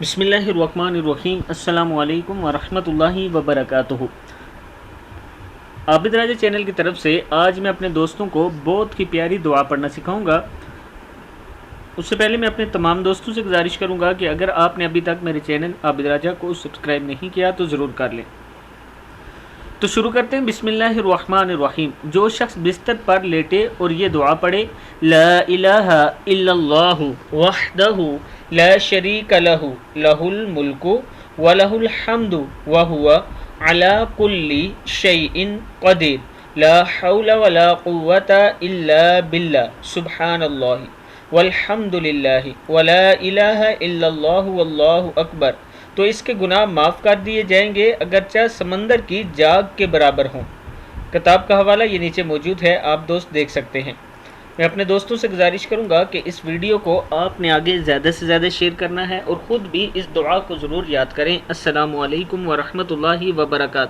बिस्मिल्लाहिर्रहमानिर्रहीम। अस्सलामु अलैकुम वरहमतुल्लाहि वबरकातुहू। आबिद राजा चैनल की तरफ से आज मैं अपने दोस्तों को बहुत ही प्यारी दुआ पढ़ना सिखाऊंगा। उससे पहले मैं अपने तमाम दोस्तों से गुजारिश करूंगा कि अगर आपने अभी तक मेरे चैनल आबिद राजा को सब्सक्राइब नहीं किया तो ज़रूर कर लें। तो शुरू करते हैं। बिस्मिल्लाहिर्रहमानिर्रहीम। जो शख्स बिस्तर पर लेटे और ये दुआ पढ़े, ला इलाहा इल्लल्लाहु वहदहु ला शरीक लहु लहुल मुल्कु व लहुल हम्दु व हुवा अला कुल्ली शैइन क़दीर ला हौला वला कुव्वता इल्ला बिल्लाह सुब्हानल्लाहि वल्हम्दुलिल्लाहि वला इलाहा इल्लल्लाहु वल्लाहु अकबर, तो इसके गुनाह माफ़ कर दिए जाएंगे अगरचे समंदर की जाग के बराबर हों। किताब का हवाला ये नीचे मौजूद है, आप दोस्त देख सकते हैं। मैं अपने दोस्तों से गुजारिश करूंगा कि इस वीडियो को आपने आगे ज़्यादा से ज़्यादा शेयर करना है और ख़ुद भी इस दुआ को ज़रूर याद करें। अस्सलामु अलैकुम वरहमतुल्लाहि वबरकातुहू।